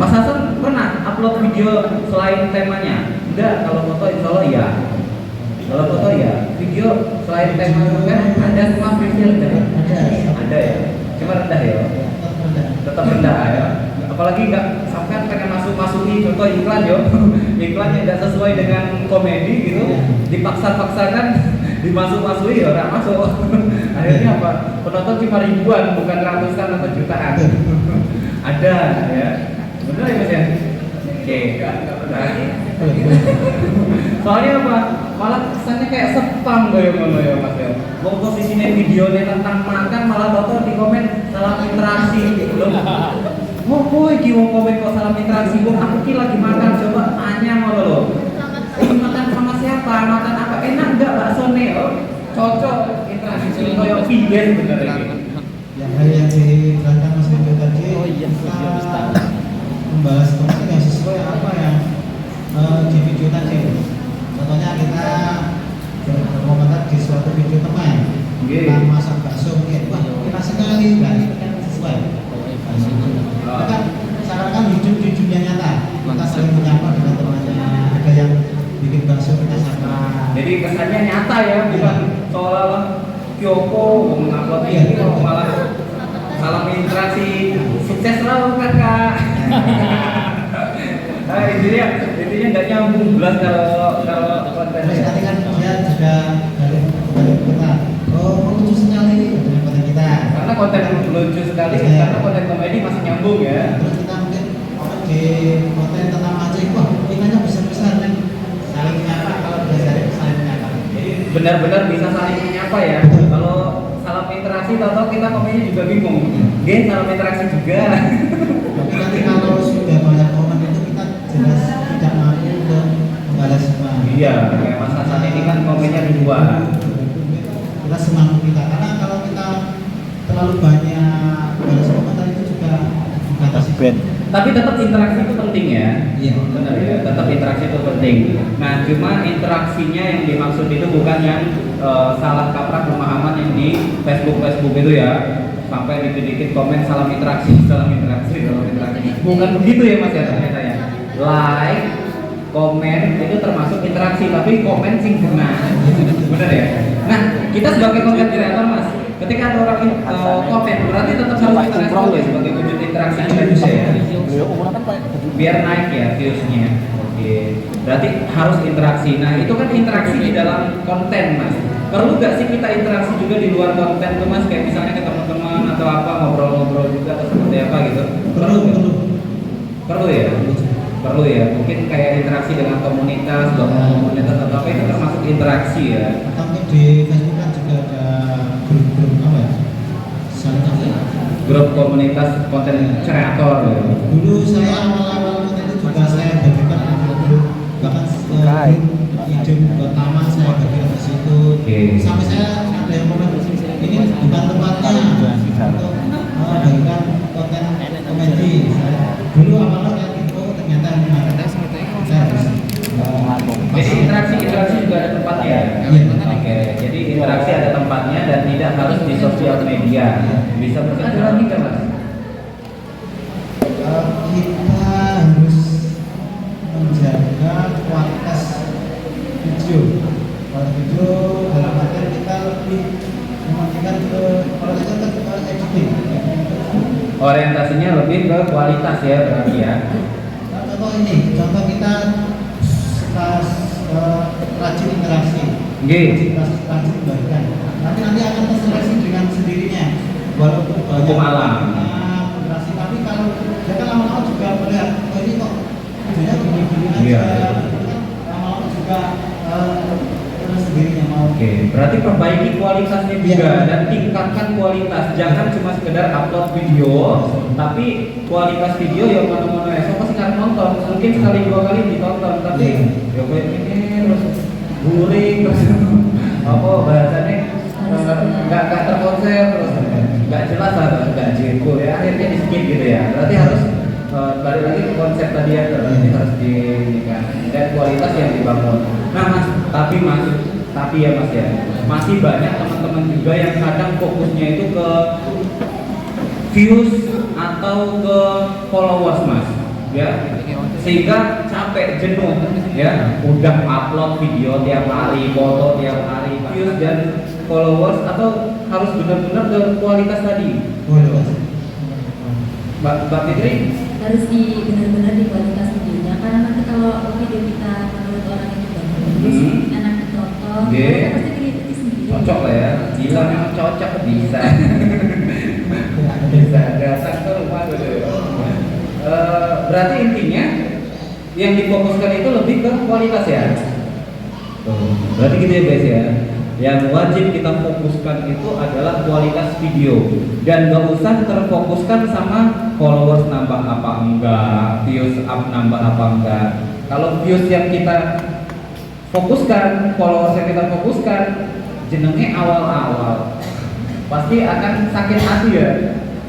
Mas Hasan pernah upload video selain temanya? Enggak, kalau foto insya Allah ya. Kalau foto ya, video selain temanya kan ada semua video ada ya, cuma rendah ya, tetap rendah ya. Apalagi nggak sampai pengen masuki contoh iklan yo, iklan yang nggak sesuai dengan komedi gitu, dipaksa-paksakan dimasuk-masuki ya orang masuk. Akhirnya apa? Penonton cuma ribuan bukan ratusan atau jutaan. Ada ya, benar ya Mas ya? Oke, nggak pernah. Soalnya apa? Malah kesannya kayak spam goyang-goyang ya Mas ya. Mau posisinya videonya tentang makan malah foto di komen salah interaksi loh. Oh boy, wong komen kok salah interaksi. Wong aku ki lagi makan, coba tanya ngono loh. Makan sama siapa? Makan apa? Enak enggak bakso nih? Oh, cocok interaksi koyo vegan bener ini. Yang dijelaskan Mas Bimo tadi, kita membahas topik yang sesuai apa yang di video tadi. Contohnya kita berkomentar di suatu video teman tentang masak bakso, mungkin wah enak sekali, berarti kan sesuai. Kan seakan-akan hidup di dunia nyata, kita saling menyapa dengan temannya, ada yang bikin bakso kita sapa. Jadi kesannya nyata ya, bukan seolah-olah Kyoko mengupload ini kok malah salam interaksi. Sukses selalu kakak. Nah intinya nggak nyambung belas kalau kontennya. Terus tadi kan dia juga dari kita, oh lucu sekali dari konten kita. Karena konten lucu sekali, karena konten komedi masih nyambung ya. Terus kita mungkin di konten tentang Aceh, wah ikannya besar-besar kan, saling menyapa. Kalau biasanya saling menyapa. Benar-benar bisa saling menyapa ya. Kalau salam interaksi, tahu-tahu kita komennya juga bingung. Gen salam interaksi juga. Tapi nanti kalau sudah banyak komen itu kita jelas tidak mampu untuk membalas semua. Iya, kayak Mas Hasan ini kan komennya ribuan. Kita semampu kita, karena kalau kita terlalu banyak balas komentar itu juga membatasi. Tapi tetap interaksi itu penting ya. Iya. Benar ya, tetap interaksi itu penting. Nah, cuma interaksinya yang dimaksud itu bukan yang salah kaprah pemahaman yang di Facebook itu ya. Sampai dikit-dikit komen salam interaksi. Bukan begitu ya Mas ya ternyata ya. Like, komen itu termasuk interaksi, tapi komen sing benar. Benar ya? Nah, kita sebagai content creator Mas, ketika ada orang komen berarti tetap harus kita respon ya sebagai wujud interaksi kita juga ya. Biar naik ya viewsnya. Oke. Berarti harus interaksi. Nah, itu kan interaksi di dalam konten Mas. Perlu nggak sih kita interaksi juga di luar konten tuh Mas? Kayak misalnya ke teman-teman atau apa, ngobrol-ngobrol juga atau seperti apa gitu? Perlu ya? Perlu ya, mungkin kayak interaksi dengan komunitas, komunitas atau apa itu termasuk interaksi ya. Atau mungkin di Facebook kan juga ada grup-grup apa ya? Saling apa ya? Grup komunitas konten kreator ya. Dulu saya awal-awal konten itu juga saya bagikan grup, bahkan grup ide pertama saya bagikan ke situ. Sampai saya ada yang komen ini bukan tempatnya untuk bagikan konten komedi. Dulu awalnya ternyata jadi interaksi juga ada tempatnya. Oke, jadi interaksi ada tempatnya dan tidak harus di sosial media. Bisa mungkin ada lagi kan Mas? Kita harus juga kualitas video. Kualitas video dalam artian kita lebih mementingkan ke kualitas ke editing. Orientasinya lebih ke kualitas ya berarti ya. Nah, contoh kita suka rajin interaksi. Rajin memberikan. Nanti akan terseleksi dengan sendirinya. Walaupun Hukum alam. interaksi, tapi kalau dia kan lama-lama juga melihat, oh ini kok videonya gini-gini aja. Iya. Lama-lama juga terus sendirinya mau. Oke, berarti perbaiki kualitasnya juga Iya. dan tingkatkan kualitas. Jangan cuma sekedar upload video, tapi kualitas video yang mana-mana ya. So pasti kan nonton, mungkin sekali dua kali ditonton, tapi ya kayak ini terus guring terus apa bahasanya nggak terkonsep terus nggak jelas lah, nggak jago ya, akhirnya di skip gitu ya. Berarti harus balik lagi ke konsep tadi ya, berarti harus diinginkan dan kualitas yang dibangun. Nah mas, tapi ya mas ya, masih banyak teman-teman juga yang kadang fokusnya itu ke views atau ke followers mas, ya, sehingga capek, jenuh, ya, udah upload video tiap hari, foto tiap hari, views dan followers, atau harus benar-benar ke kualitas tadi. Mbak Fitri? Harus benar-benar di kualitas videonya, karena nanti kalau video kita menurut orang itu bagus, enak ditonton, kita pasti diikuti sendiri. Cocok lah ya, gila memang cocok bisa. Bisa datang ke rumah dulu. Berarti intinya yang difokuskan itu lebih ke kualitas ya. Berarti gitu ya guys ya. Yang wajib kita fokuskan itu adalah kualitas video dan gak usah terfokuskan sama followers nambah apa enggak, views up nambah apa enggak. Kalau views yang kita fokuskan, followers yang kita fokuskan, jenenge awal-awal pasti akan sakit hati ya,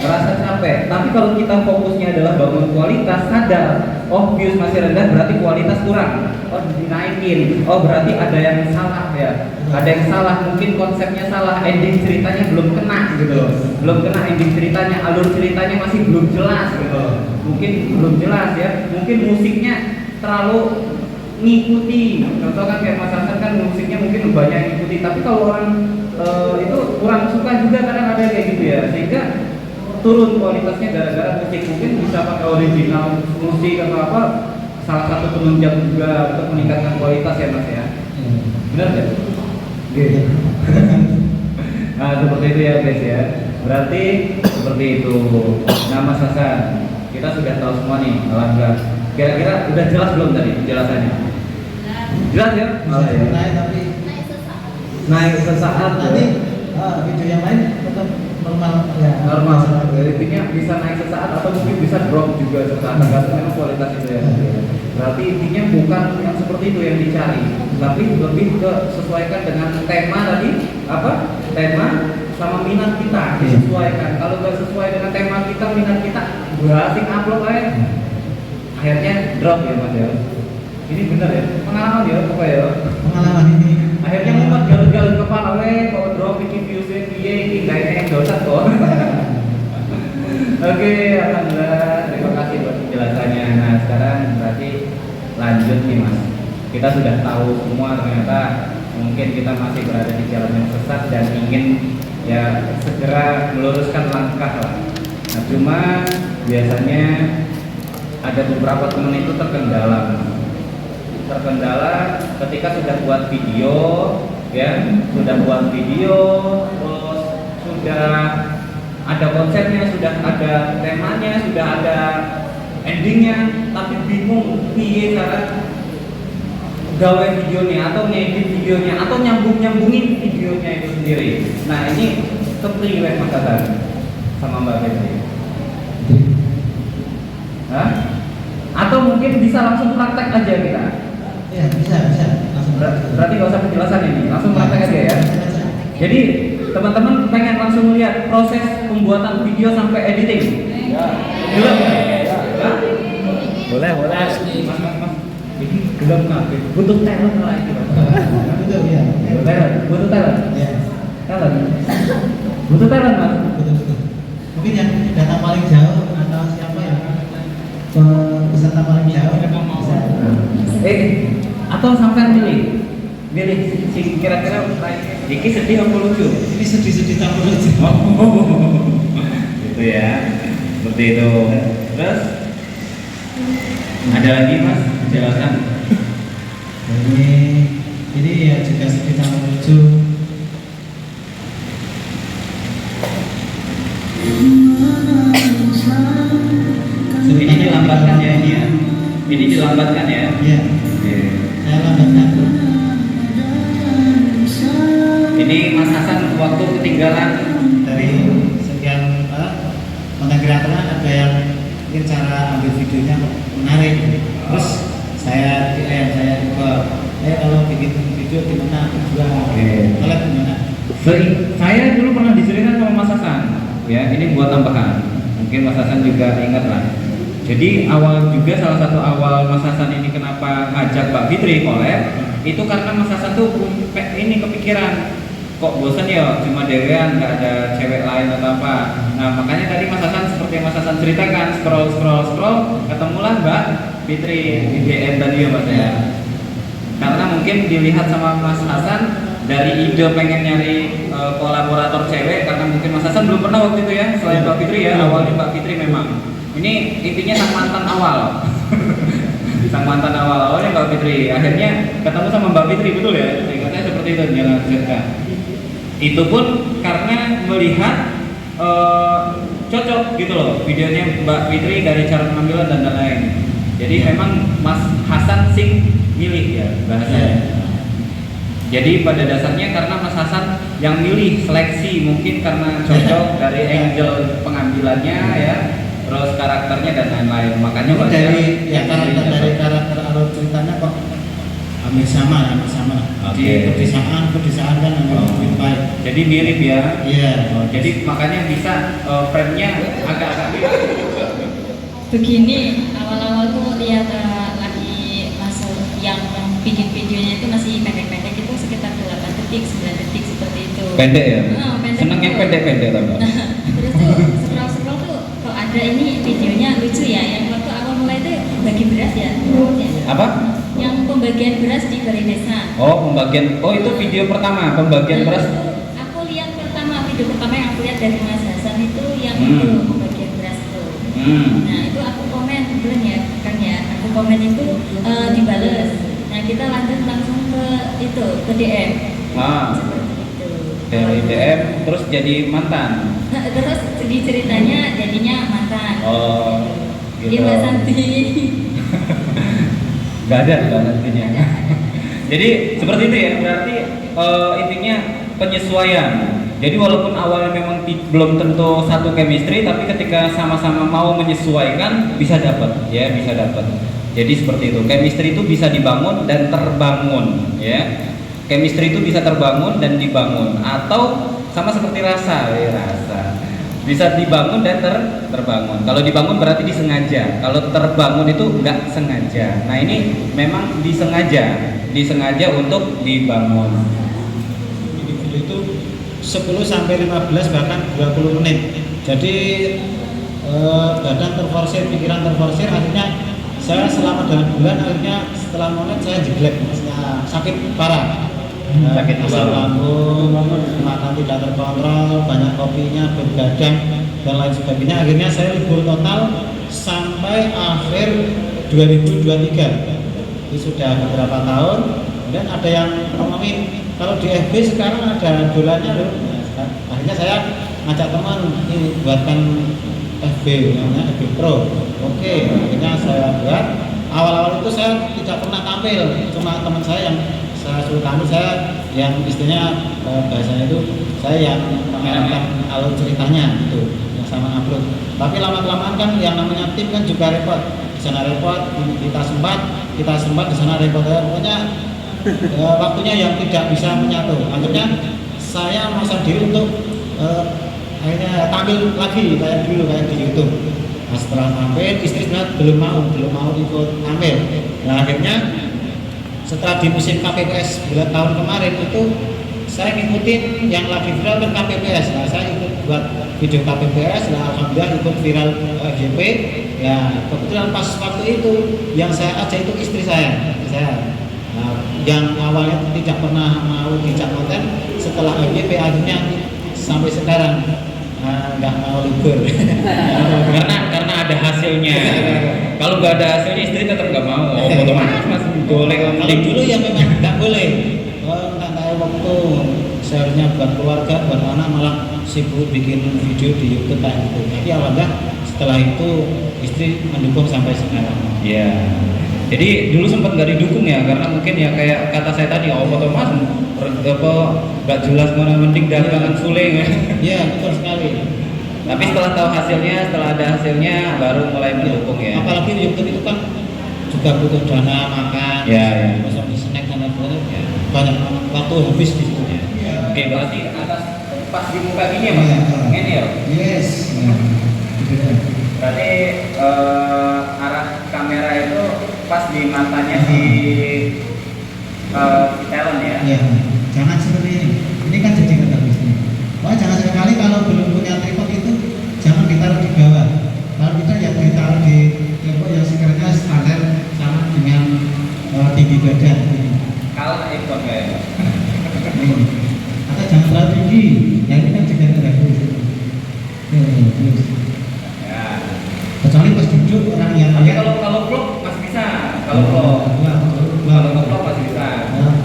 merasa capek. Tapi kalau kita fokusnya adalah bangun kualitas, sadar, oh views masih rendah berarti kualitas kurang, oh dinaikin, oh berarti ada yang salah ya, ada yang salah, mungkin konsepnya salah, ending ceritanya belum kena gitu loh, belum kena ending ceritanya, alur ceritanya masih belum jelas gitu, mungkin belum jelas ya, mungkin musiknya terlalu ngikuti. Contoh kan kayak Mas Hasan kan musiknya mungkin banyak ngikuti, tapi kalau orang itu kurang suka juga kadang ada kayak gitu ya, sehingga turun kualitasnya gara-gara musik. Mungkin bisa pakai original musik atau apa, salah satu penunjang juga untuk meningkatkan kualitas ya mas ya. Benar ya? Oke. Nah seperti itu ya guys ya. Berarti seperti itu. Nah Mas Hasan, kita sudah tahu semua nih, alhamdulillah. Kira-kira udah jelas belum tadi penjelasannya? Jelas ya? Naik sesaat nanti video yang lain tetap normal ya. Normal. Intinya bisa naik sesaat atau mungkin bisa drop juga sesaat, tergantung memang kualitas itu ya. Berarti intinya bukan yang seperti itu yang dicari, tapi lebih ke sesuaikan dengan tema tadi, apa? Tema sama minat kita disesuaikan. Kalau nggak sesuai dengan tema kita, minat kita, berasing upload aja, akhirnya drop ya mas ya. Ini benar ya, pengalaman ya, apa ya? Pengalaman ini. Akhirnya mumet galon-galon kepala kalau drop bikin viewsnya ini nggak enak dosa kok. Oke, alhamdulillah, terima kasih buat penjelasannya. Nah sekarang berarti lanjut nih mas. Kita sudah tahu semua ternyata mungkin kita masih berada di jalan yang sesat dan ingin ya segera meluruskan langkah lah. Nah cuma biasanya ada beberapa teman itu terkendala ketika sudah buat video ya, sudah buat video terus sudah ada konsepnya, sudah ada temanya, sudah ada endingnya, tapi bingung piye cara gawe videonya atau ngedit videonya atau nyambungin videonya itu sendiri. Nah ini kepriwe Mas Hasan sama Mbak Betty? Hah? Atau mungkin bisa langsung praktek aja kita? Ya bisa langsung. Berarti nggak usah penjelasan ini, langsung praktek aja ya. Jadi teman-teman pengen langsung lihat proses pembuatan video sampai editing? Ya. Belum ya? Ya? Boleh. Mas. Ini belum ngapain? Butuh talent lah itu. Betul ya. Butuh talent. Ya. Talent. Butuh talent mas. Betul. Mungkin yang datang paling jauh atau siapa yang peserta paling jauh bisa. Atau sampai milih si kira-kira iki sedih apa lucu? Ini sedih-sedih campur aja. Gitu ya, seperti itu. Terus ada lagi Mas, jelaskan. Ini ya juga sedih campur lucu. Ini dilambatkan ya ini ya. Ini dilambatkan ya. Iya. Oke. Saya lambatkan. Ini Mas Hasan waktu ketinggalan Dari sekian konten kreator ada yang mungkin cara ambil videonya menarik. Terus saya DM, saya coba. Kalau bikin video gimana? Oke. Kalian gimana? Saya dulu pernah diceritakan sama Mas Hasan. Ya, ini buat tambahan. Mungkin Mas Hasan juga ingat lah. Jadi awal juga salah satu awal Mas Hasan ini kenapa ngajak Mbak Fitri collab itu karena Mas Hasan tuh ini kepikiran kok bosan ya cuma dewean nggak ada cewek lain atau apa. Nah makanya tadi Mas Hasan seperti yang Mas Hasan ceritakan scroll ketemulah Mbak Fitri di DM tadi ya Mas ya. Karena mungkin dilihat sama Mas Hasan dari ide pengen nyari kolaborator cewek karena mungkin Mas Hasan belum pernah waktu itu ya selain Mbak Fitri ya awalnya Mbak Fitri memang. Ini intinya sang mantan awal. Sang mantan awalnya Mbak Fitri. Akhirnya ketemu sama Mbak Fitri betul ya? Seingatnya seperti itu jalan cerita. Itu pun karena melihat cocok gitu loh videonya Mbak Fitri dari cara pengambilan dan lain-lain. Jadi memang Mas Hasan sing milih ya bahasanya. Jadi pada dasarnya karena Mas Hasan yang milih seleksi mungkin karena cocok dari angle pengambilannya ya. Terus karakternya dan lain-lain, makanya dari karakter alur ceritanya kok hampir sama. Di pedesaan kan lebih baik. Jadi mirip ya. Iya. Jadi makanya bisa frame-nya agak-agak mirip. Begini, awal-awal tuh lihat lagi masuk yang bikin videonya itu masih pendek-pendek itu sekitar 8 detik, 9 detik seperti itu. Pendek ya? Pendek. Seneng yang pendek-pendek tambah. Terus tuh scroll tuh kok ada ini videonya lucu ya, yang waktu awal mulai itu bagi beras ya. Apa? Yang pembagian beras di balai desa. Oh itu video pertama pembagian beras. Aku lihat video pertama yang aku lihat dari Mas Hasan itu yang itu pembagian beras itu. Nah itu aku komen kebetulan ya kan ya, aku komen itu dibales. Nah kita lanjut langsung ke DM. Seperti itu. Dari DM terus jadi mantan. Terus segi ceritanya jadinya mantan. Oh, gitu. Iya Mbak Santi. Gak ada nantinya. Jadi seperti itu ya, berarti intinya penyesuaian. Jadi walaupun awalnya memang belum tentu satu chemistry, tapi ketika sama-sama mau menyesuaikan bisa dapat, ya bisa dapat. Jadi seperti itu. Chemistry itu bisa dibangun dan terbangun, ya. Chemistry itu bisa terbangun dan dibangun, atau sama seperti rasa. Bisa dibangun dan terbangun. Kalau dibangun berarti disengaja. Kalau terbangun itu enggak sengaja. Nah ini memang disengaja untuk dibangun. Video itu 10 sampai 15 bahkan 20 menit. Jadi badan terforsir, pikiran terforsir, akhirnya saya selama 2 bulan akhirnya setelah monet saya jeglek, sakit parah. Sakit asam lambung, makan tidak terkontrol, banyak kopinya, begadang dan lain sebagainya. Akhirnya saya libur total sampai akhir 2023. Itu sudah beberapa tahun. Dan ada yang ngomongin kalau di FB sekarang ada dolarnya loh. Nah, akhirnya saya ngajak teman ini buatkan FB, namanya FB Pro. Oke, akhirnya saya buat. Awal-awal itu saya tidak pernah tampil, cuma teman saya yang saya suruh tampil, saya yang istilahnya bahasanya itu saya yang mengarahkan alur ceritanya gitu, yang sama upload. Tapi lama-kelamaan kan yang namanya tim kan juga repot, di sana repot, kita sempat di sana repot. Pokoknya waktunya yang tidak bisa menyatu. Akhirnya saya memaksa diri untuk akhirnya tampil lagi kayak dulu kayak di YouTube. Nah, setelah tampil istri belum mau ikut tampil. Nah akhirnya setelah di musim KPPS bulan tahun kemarin itu saya ngikutin yang lagi viral kan KPPS. Nah saya ikut buat video KPPS, lah alhamdulillah ikut viral FYP. Ya kebetulan pas waktu itu yang saya ajak itu istri saya. Nah, yang awalnya tidak pernah mau dijak konten, setelah FYP akhirnya sampai sekarang nggak mau libur. Karena ada hasilnya. Kalau nggak ada hasilnya istri tetap nggak mau. Otomatis mas boleh Kalau dulu ya memang nggak boleh. Nggak tahu waktu seharusnya buat keluarga, buat anak malah sibuk bikin video di YouTube kayak gitu. Tapi alhamdulillah setelah itu istri mendukung sampai sekarang. Ya. Jadi dulu sempat nggak didukung ya, karena mungkin ya kayak kata saya tadi, Pak Thomas apa nggak jelas mana mending dagangan suling ya. Iya betul sekali. Tapi setelah tahu hasilnya, setelah ada hasilnya, baru mulai mendukung ya. Apalagi YouTube itu kan juga butuh dana makan, Ya. terus di snack dan lain-lain. Ya. Banyak waktu habis di situ. Ya. Oke, berarti atas pas di muka gini ya mas? Ini ya. Yes. Berarti arah kamera itu pas di matanya si talent ya. Iya. Jangan seperti ini. Ini kan jadi nggak bagus nih. Wah jangan sekali kalau belum punya tripod itu jangan ditaruh di bawah. Kalau kita ya ditaruh di tripod yang sekiranya standar sama dengan tinggi badan. Kalah ikut kayak. Ini. Atau jangan terlalu tinggi. Yang ini kan juga nggak bagus. Terus. Ya. Kecuali pas duduk orang yang Tapi kalau vlog masih bisa. Kalau vlog masih bisa.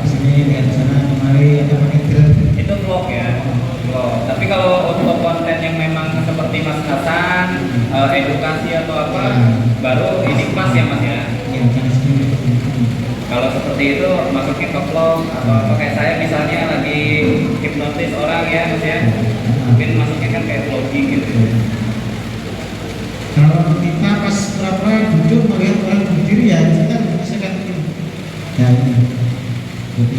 Kesini lihat sana kemari atau pakai grill. Itu vlog ya. Vlog. Tapi kalau untuk konten yang memang seperti Mas Hasan, edukasi atau apa, baru ini pas ya Mas ya. Ya jangan segini. Kalau seperti itu masukin ke vlog atau kayak saya misalnya lagi hipnotis orang ya Mas ya. Mungkin masukin kan kayak vlogging gitu. Kalau kita pas pura-pura duduk melihat orang berdiri ya kita bisa kan ini. Ya ini. Seperti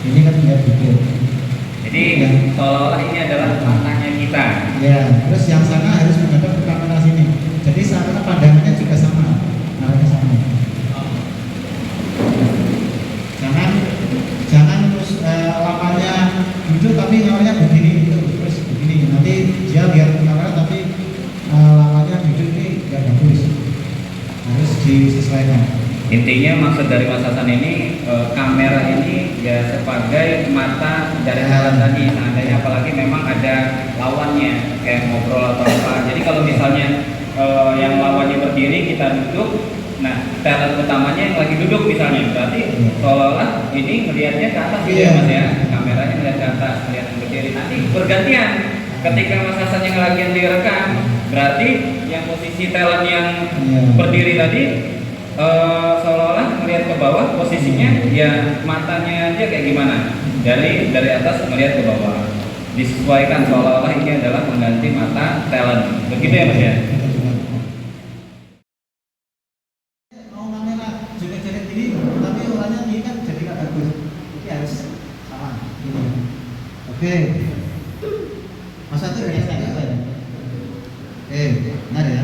ini kan tidak duduk. Jadi seolah-olah ini adalah matanya kita. Ya, terus yang sana harus menghadap ke kamera sini. Jadi sama pandangannya juga sama, arahnya sama. Jangan terus lawannya duduk tapi lawannya begini gitu, terus begini. Nanti dia lihat ke kamera tapi lawannya duduk ini nggak bagus. Harus disesuaikan. Intinya maksud dari Mas Hasan ini kamera ini ya sebagai mata dari talent tadi. Seandainya apalagi memang ada lawannya kayak ngobrol atau apa. Jadi kalau misalnya yang lawannya berdiri kita duduk, nah talent utamanya yang lagi duduk misalnya, berarti seolah-olah ini melihatnya ke atas gitu ya Mas ya. Kameranya melihat ke atas, melihat yang berdiri. Nanti bergantian. Ketika Mas Hasan yang lagi direkam, berarti yang posisi talent yang berdiri tadi seolah-olah melihat ke bawah, posisinya ya matanya dia kayak gimana, dari atas melihat ke bawah, disesuaikan seolah-olah ini adalah mengganti mata talent, begitu ya Mas ya. Mau kamera joget-joget gini, tapi orangnya ini kan jadi nggak bagus. Ini harus sama ini. Oke. Masa itu biasa apa ya? Benar ya.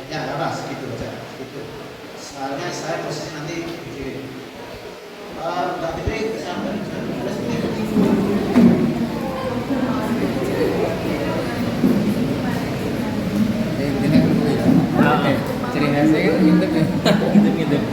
Ya apa segitu aja, segitu. Soalnya saya proses nanti begini. Mbak Fitri sampai terus Ciri khasnya kan ngintip ya. Ngintip.